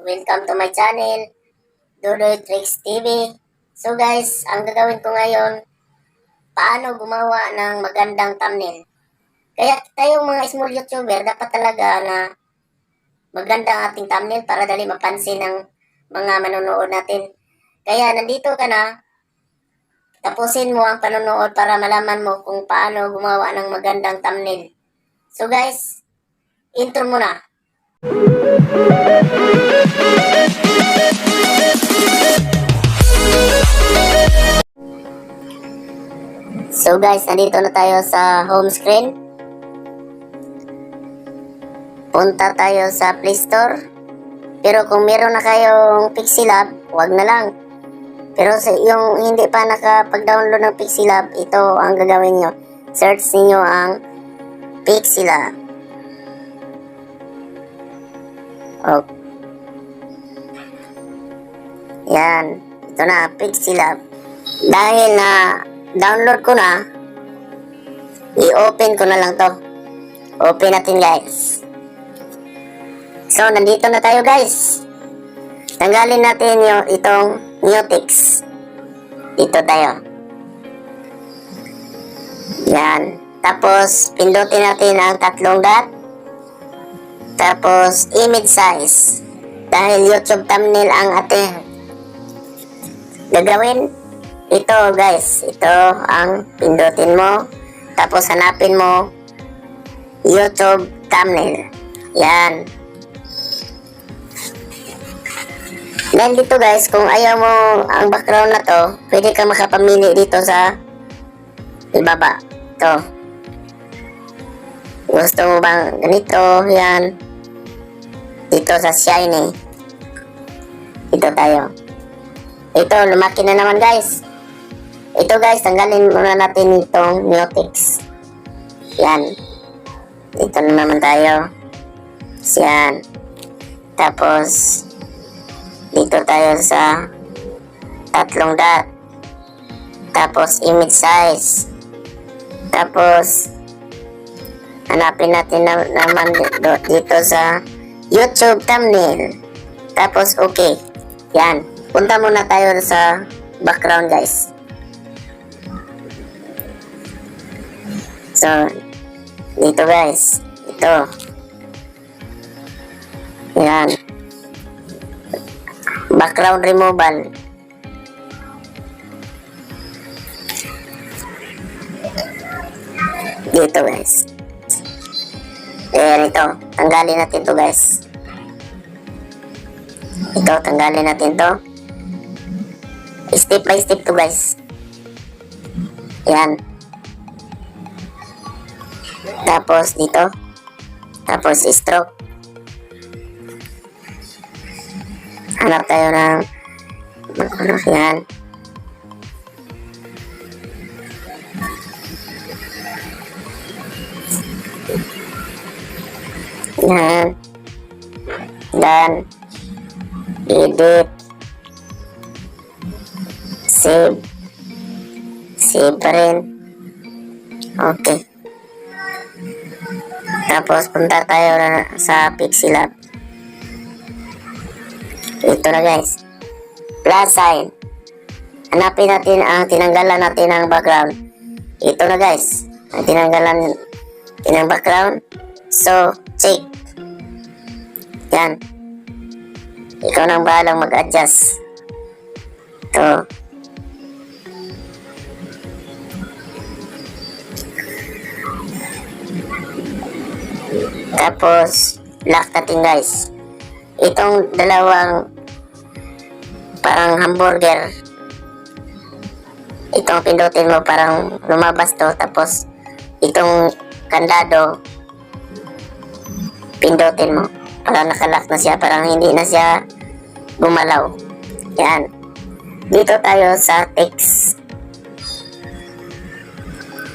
Welcome to my channel, Dudoy Tricks TV. So guys, ang gagawin ko ngayon, paano gumawa ng magandang thumbnail. Kaya tayong mga small YouTuber, dapat talaga na maganda ang ating thumbnail para dali mapansin ng mga manonood natin. Kaya nandito ka na, tapusin mo ang panonood para malaman mo kung paano gumawa ng magandang thumbnail. So guys, intro mo na. So guys, nandito na tayo sa home screen. Punta tayo sa Play Store. Pero kung meron na kayong Pixelab, wag na lang. Pero sa yung hindi pa nakapag-download ng Pixelab, ito ang gagawin nyo. Search niyo ang Pixelab. Okay. Yan. Ito na, Pixelab. Dahil na download ko na, i-open ko na lang to. Open natin guys. So, nandito na tayo guys. Tanggalin natin yung itong Newtix. Dito tayo. Yan. Tapos, pindutin natin ang tatlong dot. Tapos, image size. Dahil YouTube thumbnail ang ating gagawin. Ito guys, ito ang pindutin mo. Tapos hanapin mo YouTube thumbnail. Yan. Then dito guys, kung ayaw mo ang background na to, pwede ka makapamili dito sa ibaba. Ito. Gusto mo bang ganito? Yan. Dito sa shiny. Dito tayo. Ito, lumaki na naman guys. Ito guys, tanggalin muna natin itong Newtix. Yan. Dito na naman tayo. Yan. Tapos, dito tayo sa tatlong dot. Tapos, image size. Tapos, hanapin natin naman dito sa YouTube thumbnail. Tapos, okay. Yan. Punta muna tayo sa background guys. So, dito guys. Ito. Yan. Background removal. Dito guys. Ayan ito. Tanggalin natin to guys. Ito, tanggalin natin to. Step by step to guys. Yan. Tapos dito. Tapos stroke. Hanap tayo ng yan. Yan. Dan edit. Save. Save pa rin. Okay. Tapos punta tayo na sa Pixelab. Ito na guys. Plus sign. Hanapin natin ang tinanggalan natin ng background. Ito na guys. Ang tinanggalan ng background. So, check. Yan. Ikaw nang bahalang mag-adjust. Ito. Tapos, lock natin guys. Itong dalawang parang hamburger. Itong pindutin mo parang lumabas to. Tapos, itong kandado pindutin mo. Parang nakalock na siya. Parang hindi na siya gumalaw. Yan. Dito tayo sa text.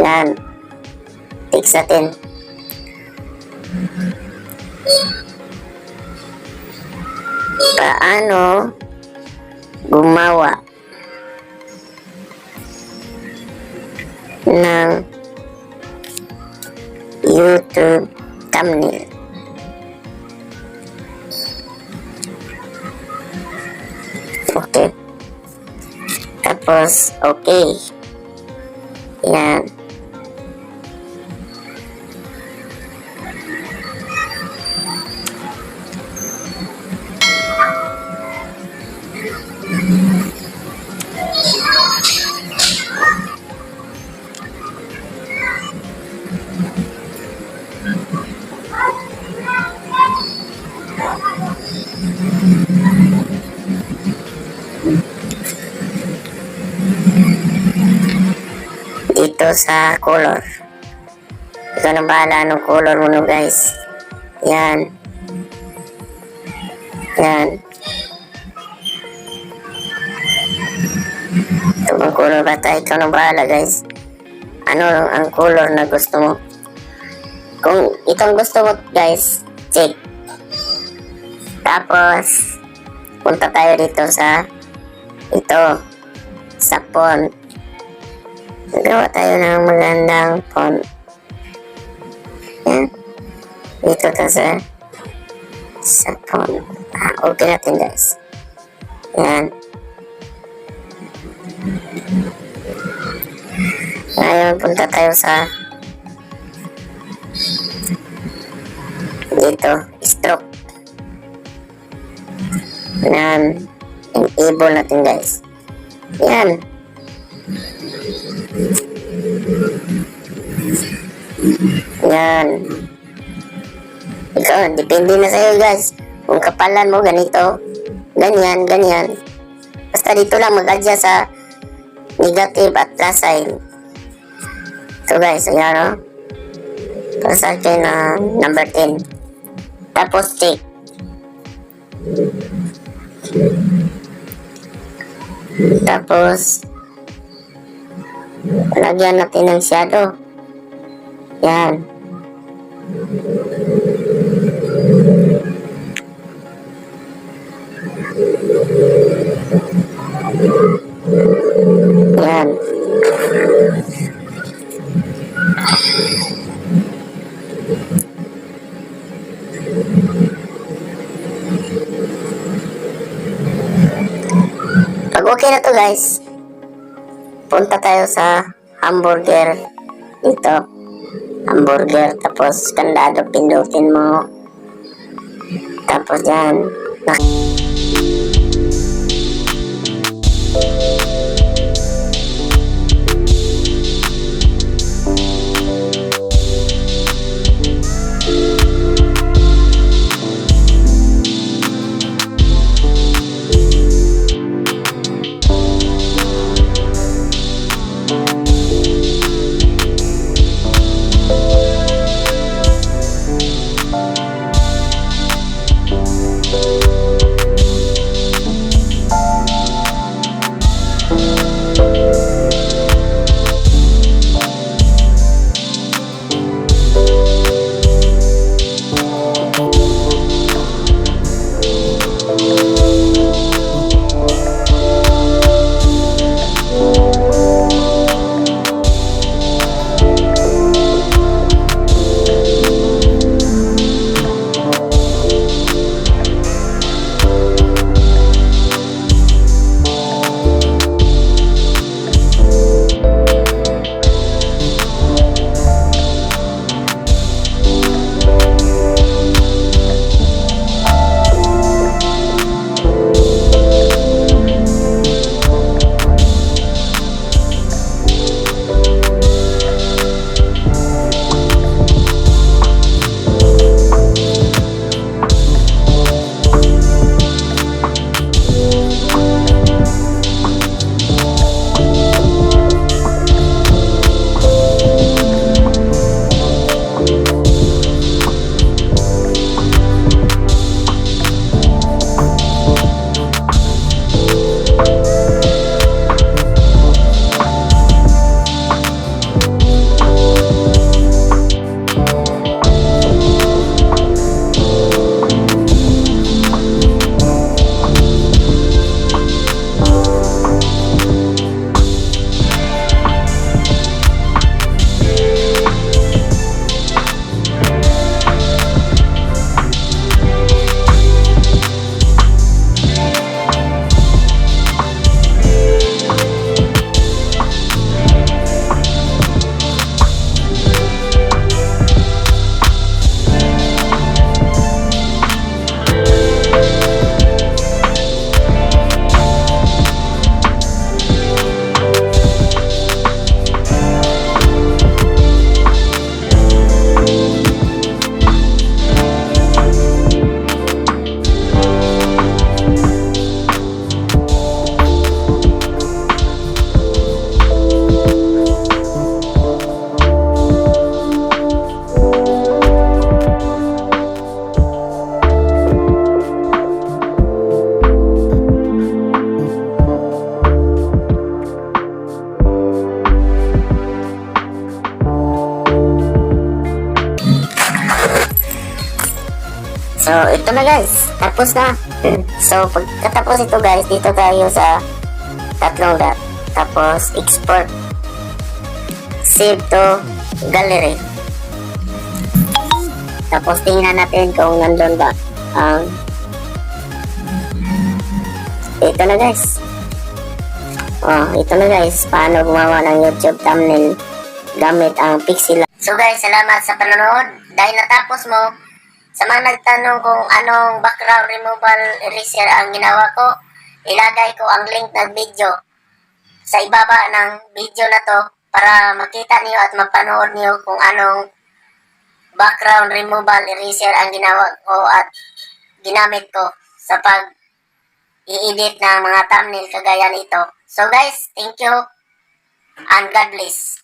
Yan. Text natin. Paano gumawa ng YouTube thumbnail. Okay. Tapos, okay. Yan. Dito sa color. Ikaw na bahala ng color mo no guys. Yan. Yan. Ito bang color ba tayo? Ikaw na bahala guys. Ano ang color na gusto mo? Kung itong gusto mo guys, check. Tapos, punta tayo dito sa ito. Sa font. Gawa tayo ng magandang font. Yan. Dito to sa font. Okay natin guys. Yan. Ngayon, punta tayo sa dito, stroke. Yan. Enable natin guys. Yan. Yan. Ikaw, depende na sa'yo guys. Kung kapalan mo ganito, ganyan, ganyan. Basta dito lang mag-adjust sa negative at plus sign. So guys, ayan o. Para sa akin na number 10. Tapos check. Tapos lagyan natin ng shadow. Yan. Yan. Pag okay na to guys, punta tayo sa hamburger dito. Hamburger, tapos kandado, pindutin mo. Tapos yan. na guys, tapos na. So pagkatapos ito guys, dito tayo sa tatlong dot. Tapos export. Save to gallery. Tapos tingnan natin kung nandun ba ang ito na guys. Ito na guys, paano gumawa ng YouTube thumbnail gamit ang Pixel. So guys, salamat sa panonood. Dahil natapos mo, sa mga nagtanong kung anong background removal eraser ang ginawa ko, ilagay ko ang link ng video sa ibaba ng video na to para makita niyo at mapanood niyo kung anong background removal eraser ang ginawa ko at ginamit ko sa pag i-edit ng mga thumbnail kagaya nito. So guys, thank you and God bless.